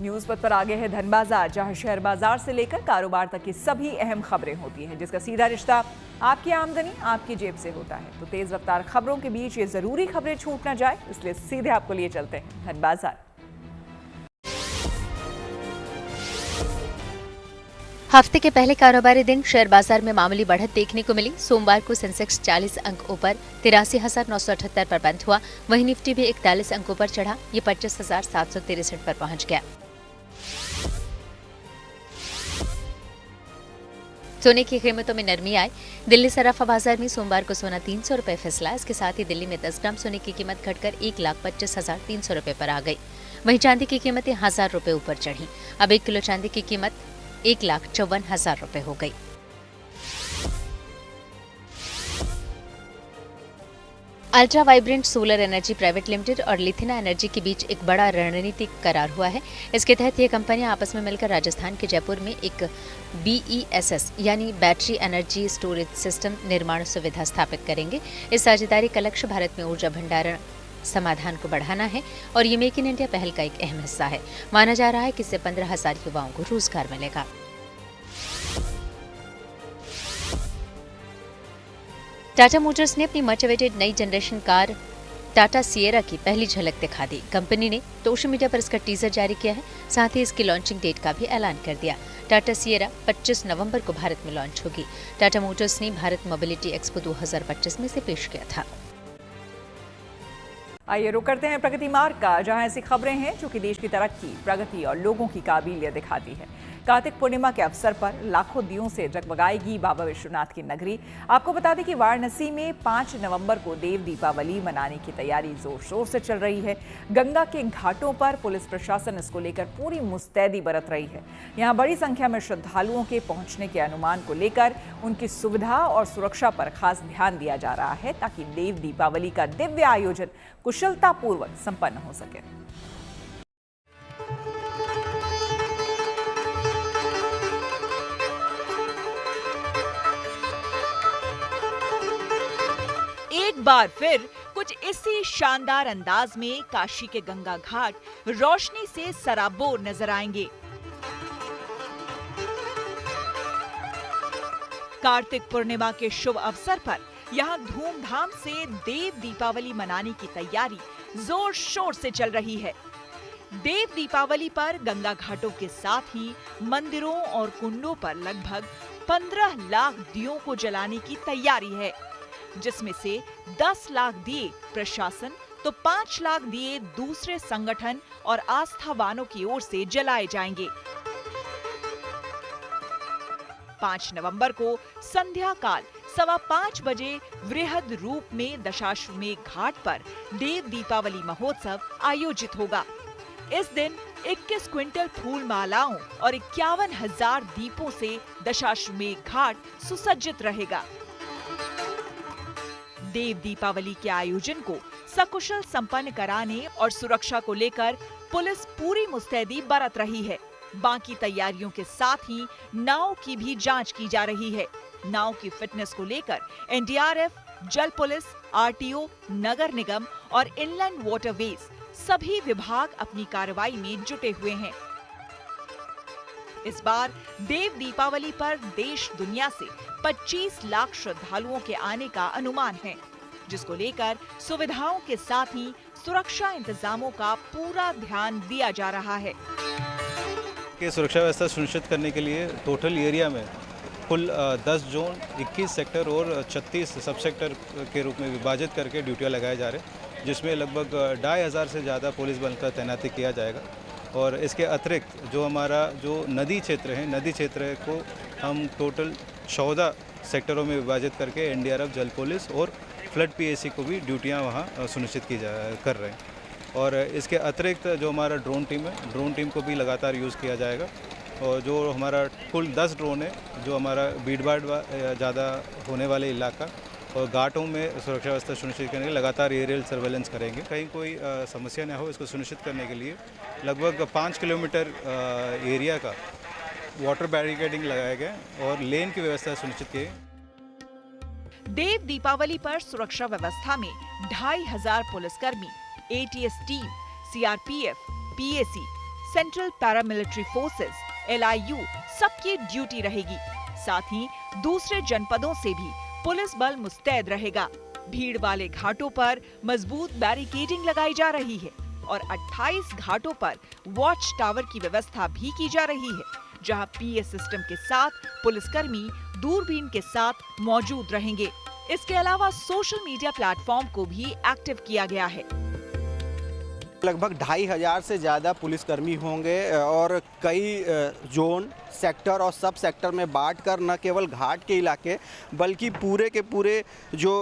न्यूज पथ पर आगे है धन बाजार, जहां शेयर बाजार से लेकर कारोबार तक की सभी अहम खबरें होती हैं, जिसका सीधा रिश्ता आपकी आमदनी आपकी जेब से होता है। तो तेज रफ्तार खबरों के बीच ये जरूरी खबरें छूट ना जाए, इसलिए सीधे आपको लिए चलते हैं धन बाजार। हफ्ते के पहले कारोबारी दिन शेयर बाजार में मामूली बढ़त देखने को मिली। सोमवार को सेंसेक्स 40 अंक ऊपर 83,978 पर बंद हुआ। वहीं निफ्टी भी 41 अंकों पर चढ़ा। ये 25,763 पर पहुंच गया। सोने की कीमतों में नरमी आई। दिल्ली सराफा बाजार में सोमवार को सोना 300 रुपए फिसला। इसके साथ ही दिल्ली में 10 ग्राम सोने की कीमत घटकर 1,25,300 रुपए पर आ गई। वहीं चांदी की कीमतें 1,000 रुपए ऊपर चढ़ी। अब 1 किलो चांदी की कीमत 1,54,000 रुपए हो गई। Ultra vibrant solar energy private limited और लिथिना एनर्जी के बीच एक बड़ा रणनीतिक करार हुआ है। इसके तहत ये कंपनियां आपस में मिलकर राजस्थान के जयपुर में एक BESS यानी बैटरी एनर्जी स्टोरेज सिस्टम निर्माण सुविधा स्थापित करेंगे। इस साझेदारी का लक्ष्य भारत में ऊर्जा भंडारण समाधान को बढ़ाना है और ये मेक इन इंडिया पहल का एक अहम हिस्सा है। माना जा रहा है कि इससे 15,000 युवाओं को रोजगार मिलेगा। टाटा मोटर्स ने अपनी मच अवेटेड नई जनरेशन कार टाटा सिएरा की पहली झलक दिखा दी। कंपनी ने सोशल मीडिया पर इसका टीजर जारी किया है। साथ ही इसकी लॉन्चिंग डेट का भी ऐलान कर दिया। टाटा सिएरा 25 नवंबर को भारत में लॉन्च होगी। टाटा मोटर्स ने भारत मोबिलिटी एक्सपो 2025 में से पेश किया था। आइए रुक करते हैं प्रगति मार्ग का, जहां ऐसी खबरें हैं जो कि देश की तरक्की, प्रगति और लोगों की काबिलियत दिखाती है। कार्तिक पूर्णिमा के अवसर पर लाखों दियों से जगमगाएगी बाबा विश्वनाथ की नगरी। आपको बता दें कि वाराणसी में 5 नवंबर को देव दीपावली मनाने की तैयारी जोर शोर से चल रही है। गंगा के घाटों पर पुलिस प्रशासन इसको लेकर पूरी मुस्तैदी बरत रही है। यहाँ बड़ी संख्या में श्रद्धालुओं के पहुंचने के अनुमान को लेकर उनकी सुविधा और सुरक्षा पर खास ध्यान दिया जा रहा है, ताकि देव दीपावली का दिव्य आयोजन कुशलतापूर्वक संपन्न हो सके। एक बार फिर कुछ इसी शानदार अंदाज में काशी के गंगा घाट रोशनी से सराबोर नजर आएंगे। कार्तिक पूर्णिमा के शुभ अवसर पर यहाँ धूमधाम से देव दीपावली मनाने की तैयारी जोर शोर से चल रही है। देव दीपावली पर गंगा घाटों के साथ ही मंदिरों और कुंडों पर लगभग 15 लाख दियों को जलाने की तैयारी है, जिसमें से 10 लाख दिए प्रशासन तो 5 लाख दिए दूसरे संगठन और आस्थावानों की ओर से जलाए जाएंगे। 5 नवंबर को संध्या काल 5:15 बजे वृहद रूप में दशाश्वमेध घाट पर देव दीपावली महोत्सव आयोजित होगा। इस दिन 21 क्विंटल फूल मालाओं और 51,000 दीपों से दशाश्वमेध घाट सुसज्जित रहेगा। देव दीपावली के आयोजन को सकुशल संपन्न कराने और सुरक्षा को लेकर पुलिस पूरी मुस्तैदी बरत रही है। बाकी तैयारियों के साथ ही नाव की भी जांच की जा रही है। नाव की फिटनेस को लेकर एनडीआरएफ, जल पुलिस, आरटीओ, नगर निगम और इनलैंड वाटरवेज सभी विभाग अपनी कार्रवाई में जुटे हुए हैं। इस बार देव दीपावली पर देश दुनिया से 25 लाख श्रद्धालुओं के आने का अनुमान है, जिसको लेकर सुविधाओं के साथ ही सुरक्षा इंतजामों का पूरा ध्यान दिया जा रहा है। सुरक्षा व्यवस्था सुनिश्चित करने के लिए टोटल एरिया में कुल 10 जोन, 21 सेक्टर और 36 सब सेक्टर के रूप में विभाजित करके ड्यूटियां लगाए जा रहे हैं, जिसमें लगभग 2500 से ज़्यादा पुलिस बल का तैनाती किया जाएगा। और इसके अतिरिक्त जो हमारा जो नदी क्षेत्र है, नदी क्षेत्र को हम टोटल 14 सेक्टरों में विभाजित करके एनडीआरएफ, जल पुलिस और फ्लड पीएसी को भी ड्यूटियां वहां सुनिश्चित कर रहे हैं। और इसके अतिरिक्त जो हमारा ड्रोन टीम है, ड्रोन टीम को भी लगातार यूज़ किया जाएगा। और जो हमारा कुल 10 ड्रोन है, जो हमारा भीड़ भाड़ ज़्यादा होने वाले इलाका और घाटों में सुरक्षा व्यवस्था सुनिश्चित करने के लिए लगातार एरियल सर्वेलेंस करेंगे। कहीं कोई समस्या न हो, इसको सुनिश्चित करने के लिए लगभग 5 किलोमीटर एरिया का वाटर बैरिकेडिंग लगाया गया और लेन की व्यवस्था सुनिश्चित की। देव दीपावली पर सुरक्षा व्यवस्था में 2500 पुलिसकर्मी, ATS team, CRPF, PAC, central paramilitary forces, LIU सबकी ड्यूटी रहेगी। साथ ही दूसरे जनपदों से भी पुलिस बल मुस्तैद रहेगा। भीड़ वाले घाटों पर मजबूत बैरिकेडिंग लगाई जा रही है और 28 घाटों पर वॉच टावर की व्यवस्था भी की जा रही है, जहां पीएस सिस्टम के साथ पुलिसकर्मी दूरबीन के साथ मौजूद रहेंगे। इसके अलावा सोशल मीडिया प्लेटफॉर्म को भी एक्टिव किया गया है। लगभग 2500 से ज़्यादा पुलिसकर्मी होंगे और कई जोन, सेक्टर और सब सेक्टर में बांटकर न केवल घाट के इलाके बल्कि पूरे के पूरे जो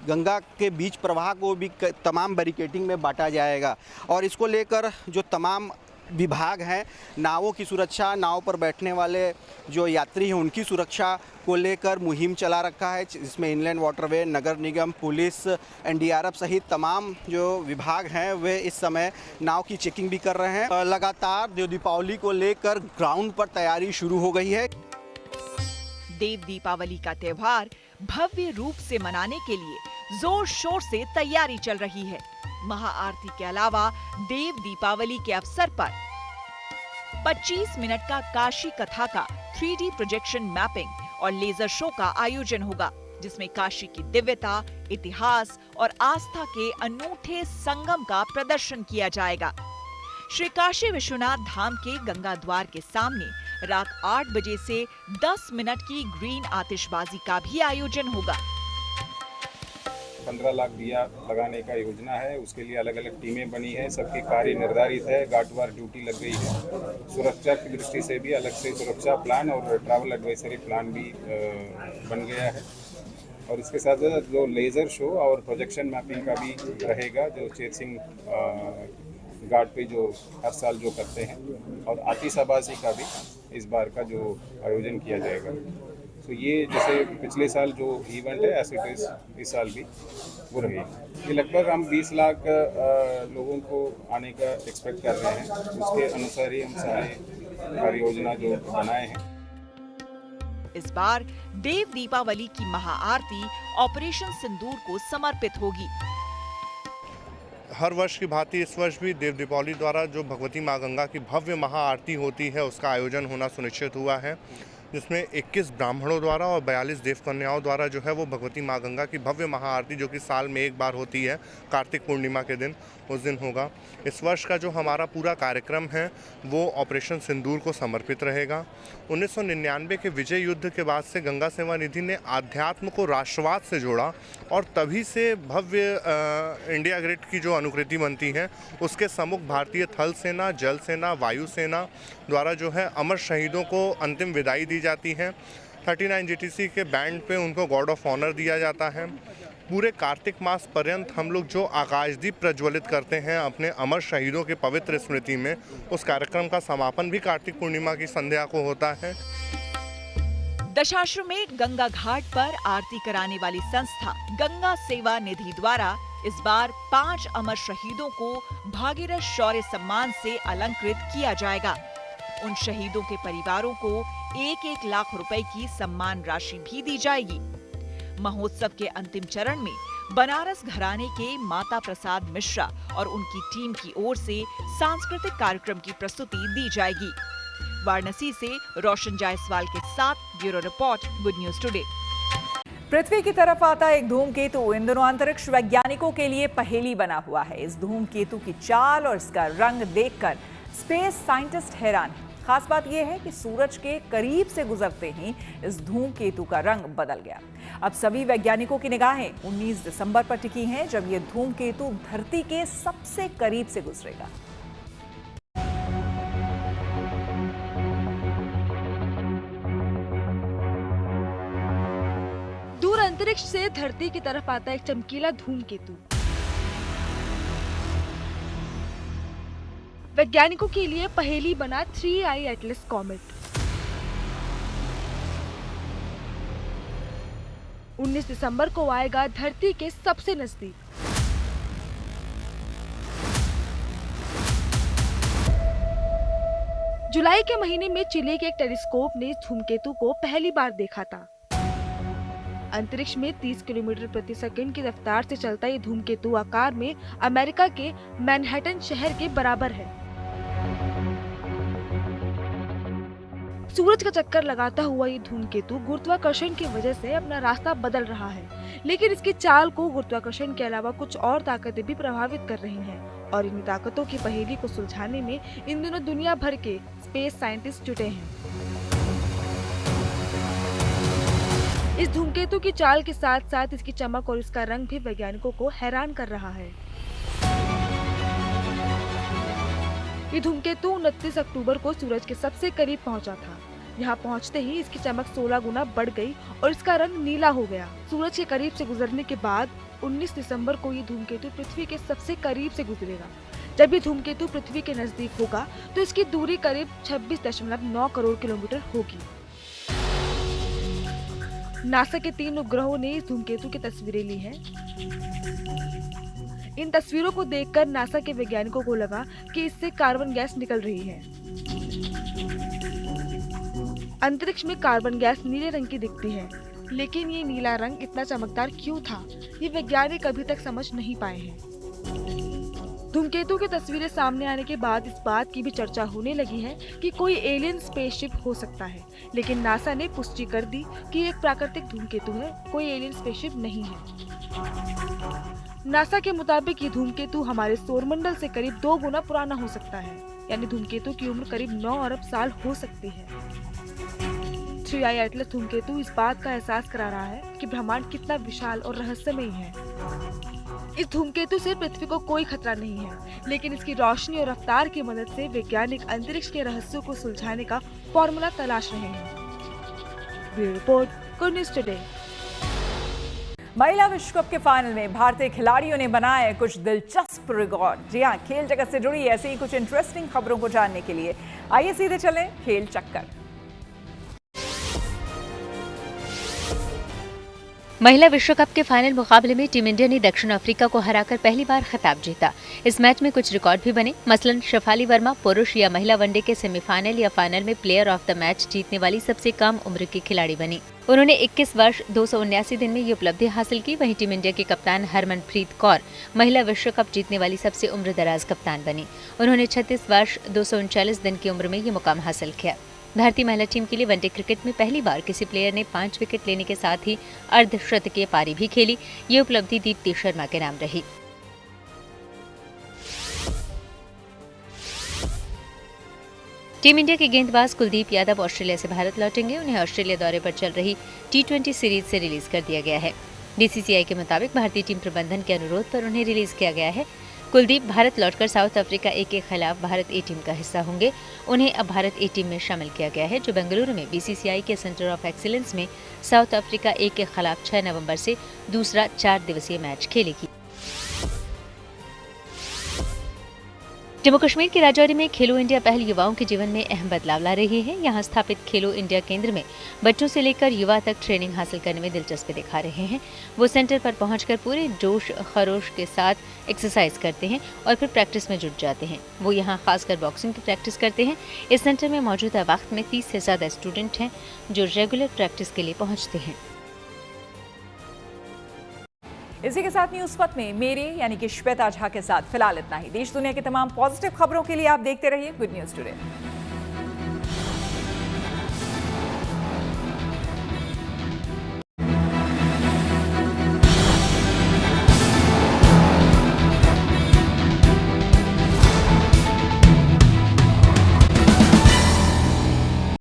गंगा के बीच प्रवाह को भी तमाम बैरिकेडिंग में बांटा जाएगा। और इसको लेकर जो तमाम विभाग हैं, नावों की सुरक्षा, नाव पर बैठने वाले जो यात्री हैं उनकी सुरक्षा को लेकर मुहिम चला रखा है, जिसमें इनलैंड वाटरवे, नगर निगम, पुलिस, एनडीआरएफ सहित तमाम जो विभाग हैं वे इस समय नाव की चेकिंग भी कर रहे हैं। लगातार देव दीपावली को लेकर ग्राउंड पर तैयारी शुरू हो गई है। देव दीपावली का त्योहार भव्य रूप से मनाने के लिए जोर शोर से तैयारी चल रही है। महाआरती के अलावा देव दीपावली के अवसर पर 25 मिनट का काशी कथा का 3D प्रोजेक्शन मैपिंग और लेजर शो का आयोजन होगा, जिसमें काशी की दिव्यता, इतिहास और आस्था के अनूठे संगम का प्रदर्शन किया जाएगा। श्री काशी विश्वनाथ धाम के गंगा द्वार के सामने रात 8 बजे से 10 मिनट की ग्रीन आतिशबाजी का भी आयोजन होगा। 15 लाख दिया लगाने का योजना है, उसके लिए अलग अलग टीमें बनी है, सबकी कार्य निर्धारित है, घाटवार ड्यूटी लग गई है। सुरक्षा की दृष्टि से भी अलग से सुरक्षा प्लान और ट्रैवल एडवाइजरी प्लान भी बन गया है। और इसके साथ साथ जो लेज़र शो और प्रोजेक्शन मैपिंग का भी रहेगा, जो चेत सिंह घाट पे जो हर साल जो करते हैं, और आतिशबाजी का भी इस बार का जो आयोजन किया जाएगा। तो ये जैसे पिछले साल जो इवेंट है ऐसे इस साल भी वो रहेगी। ये लगभग हम 20 लाख लोगों को आने का एक्सपेक्ट कर रहे हैं। उसके अनुसार ही हम सारे कार्य योजना जो बनाए हैं। इस बार देव दीपावली की महाआरती ऑपरेशन सिंदूर को समर्पित होगी। हर वर्ष की भांति इस वर्ष भी देव दीपावली द्वारा जो भगवती माँ गंगा की भव्य महाआरती होती है उसका आयोजन होना सुनिश्चित हुआ है, जिसमें 21 ब्राह्मणों द्वारा और 42 देव कन्याओं द्वारा जो है वो भगवती माँ गंगा की भव्य महाआरती, जो कि साल में एक बार होती है, कार्तिक पूर्णिमा के दिन उस दिन होगा। इस वर्ष का जो हमारा पूरा कार्यक्रम है वो ऑपरेशन सिंदूर को समर्पित रहेगा। 1999 के विजय युद्ध के बाद से गंगा सेवा निधि ने आध्यात्म को राष्ट्रवाद से जोड़ा और तभी से भव्य इंडिया ग्रिड की जो अनुकृति बनती है उसके सम्मुख भारतीय थल सेना, जल सेना, वायु सेना द्वारा जो है अमर शहीदों को अंतिम विदाई दी जाती है। 39 GTC के बैंड पे उनको गॉर्ड ऑफ ऑनर दिया जाता है। पूरे कार्तिक मास पर्यंत हम लोग जो आकाशदीप प्रज्वलित करते हैं अपने अमर शहीदों के पवित्र स्मृति में, उस कार्यक्रम का समापन भी कार्तिक पूर्णिमा की संध्या को होता है। दशाश्वमेध गंगा घाट पर आरती कराने वाली संस्था गंगा सेवा निधि द्वारा इस बार 5 अमर शहीदों को भागीरथ शौर्य सम्मान से अलंकृत किया जाएगा। उन शहीदों के परिवारों को 1-1 लाख रुपए की सम्मान राशि भी दी जाएगी। महोत्सव के अंतिम चरण में बनारस घराने के माता प्रसाद मिश्रा और उनकी टीम की ओर से सांस्कृतिक कार्यक्रम की प्रस्तुति दी जाएगी। वाराणसी से रोशन जायसवाल के साथ bureau report, Good News Today. पृथ्वी की तरफ आता एक धूमकेतु इन दिनों अंतरिक्ष वैज्ञानिकों के लिए पहेली बना हुआ है। इस धूमकेतु की चाल और इसका रंग देखकर स्पेस साइंटिस्ट हैरान हैं। खास बात यह है कि सूरज के करीब से गुजरते ही इस धूमकेतु का रंग बदल गया। अब सभी वैज्ञानिकों की निगाहें 19 दिसंबर पर टिकी हैं, जब यह धूमकेतु धरती के सबसे करीब से गुजरेगा। दूर अंतरिक्ष से धरती की तरफ आता एक चमकीला धूमकेतु वैज्ञानिकों के लिए पहेली बना 3I एटलस कॉमेट। 19 दिसंबर को आएगा धरती के सबसे नजदीक। जुलाई के महीने में चिली के एक टेलीस्कोप ने इस धूमकेतु को पहली बार देखा था। अंतरिक्ष में 30 किलोमीटर प्रति सेकंड की रफ्तार से चलता ये धूमकेतु आकार में अमेरिका के मैनहट्टन शहर के बराबर है। सूरज का चक्कर लगाता हुआ ये धूमकेतु गुरुत्वाकर्षण की वजह से अपना रास्ता बदल रहा है, लेकिन इसकी चाल को गुरुत्वाकर्षण के अलावा कुछ और ताकतें भी प्रभावित कर रही हैं और इन ताकतों की पहेली को सुलझाने में इन दिनों दुनिया भर के स्पेस साइंटिस्ट जुटे हैं। इस धूमकेतु की चाल के साथ साथ इसकी चमक और इसका रंग भी वैज्ञानिकों को हैरान कर रहा है। ये धूमकेतु 29 अक्टूबर को सूरज के सबसे करीब पहुंचा था। यहाँ पहुंचते ही इसकी चमक 16 गुना बढ़ गई और इसका रंग नीला हो गया। सूरज के करीब से गुजरने के बाद 19 दिसंबर को ये धूमकेतु पृथ्वी के सबसे करीब से गुजरेगा। जब ये धूमकेतु पृथ्वी के नजदीक होगा तो इसकी दूरी करीब 26.9 करोड़ किलोमीटर होगी। नासा के 3 उपग्रहों ने इस धूमकेतु की तस्वीरें ली हैं। इन तस्वीरों को देखकर नासा के वैज्ञानिकों को लगा कि इससे कार्बन गैस निकल रही है। अंतरिक्ष में कार्बन गैस नीले रंग की दिखती है, लेकिन ये नीला रंग इतना चमकदार क्यों था, ये वैज्ञानिक अभी तक समझ नहीं पाए हैं। धूमकेतु की तस्वीरें सामने आने के बाद इस बात की भी चर्चा होने लगी है कि कोई एलियन स्पेसशिप हो सकता है, लेकिन नासा ने पुष्टि कर दी कि ये एक प्राकृतिक धूमकेतु है, कोई एलियन स्पेसशिप नहीं है। नासा के मुताबिक ये धूमकेतु हमारे सौरमंडल से करीब 2 गुना पुराना हो सकता है, यानी धूमकेतु की उम्र करीब 9 अरब साल हो सकती है। 3I एटलस धूमकेतु इस बात का एहसास करा रहा है कि ब्रह्मांड कितना विशाल और रहस्यमयी है। इस धूमकेतु से पृथ्वी को कोई खतरा नहीं है, लेकिन इसकी रोशनी और रफ्तार की मदद से वैज्ञानिक अंतरिक्ष के रहस्यों को सुलझाने का फॉर्मूला तलाश रहे हैं। Bureau report, Good News Today. महिला विश्व कप के फाइनल में भारतीय खिलाड़ियों ने बनाए कुछ दिलचस्प रिकॉर्ड। जी हाँ, खेल जगत से जुड़ी ऐसी ही कुछ इंटरेस्टिंग खबरों को जानने के लिए आइए सीधे चलें खेल चक्कर। महिला विश्व कप के फाइनल मुकाबले में टीम इंडिया ने दक्षिण अफ्रीका को हराकर पहली बार खिताब जीता। इस मैच में कुछ रिकॉर्ड भी बने। मसलन शेफाली वर्मा पुरुष या महिला वनडे के सेमीफाइनल या फाइनल में प्लेयर ऑफ द मैच जीतने वाली सबसे कम उम्र की खिलाड़ी बनी। उन्होंने 21 वर्ष 279 दिन में ये उपलब्धि हासिल की। वहीं टीम इंडिया की कप्तान हरमनप्रीत कौर महिला विश्व कप जीतने वाली सबसे उम्रदराज कप्तान बनी। उन्होंने 36 वर्ष 239 दिन की उम्र में ये मुकाम हासिल किया। भारतीय महिला टीम के लिए वनडे क्रिकेट में पहली बार किसी प्लेयर ने 5 विकेट लेने के साथ ही अर्धशतकीय पारी भी खेली। ये उपलब्धि दीप्ति शर्मा के नाम रही। टीम इंडिया के गेंदबाज कुलदीप यादव ऑस्ट्रेलिया से भारत लौटेंगे। उन्हें ऑस्ट्रेलिया दौरे पर चल रही T20 सीरीज से रिलीज कर दिया गया है। BCCI के मुताबिक भारतीय टीम प्रबंधन के अनुरोध पर उन्हें रिलीज किया गया है। कुलदीप भारत लौटकर साउथ अफ्रीका ए के खिलाफ भारत ए टीम का हिस्सा होंगे। उन्हें अब भारत ए टीम में शामिल किया गया है, जो बेंगलुरु में BCCI के सेंटर ऑफ एक्सीलेंस में साउथ अफ्रीका ए के खिलाफ 6 नवंबर से दूसरा 4 दिवसीय मैच खेलेगी। जम्मू कश्मीर के राजौरी में खेलो इंडिया पहल युवाओं के जीवन में अहम बदलाव ला रही है। यहाँ स्थापित खेलो इंडिया केंद्र में बच्चों से लेकर युवा तक ट्रेनिंग हासिल करने में दिलचस्पी दिखा रहे हैं। वो सेंटर पर पहुंचकर पूरे जोश खरोश के साथ एक्सरसाइज करते हैं और फिर प्रैक्टिस में जुट जाते हैं। वो यहाँ खासकर बॉक्सिंग की प्रैक्टिस करते हैं। इस सेंटर में मौजूदा वक्त में 30 से ज्यादा स्टूडेंट हैं जो रेगुलर प्रैक्टिस के लिए पहुँचते हैं। इसी के साथ न्यूज़ पथ में मेरे यानी कि श्वेता झा के साथ फिलहाल इतना ही। देश दुनिया की तमाम पॉजिटिव खबरों के लिए आप देखते रहिए गुड न्यूज़ टुडे।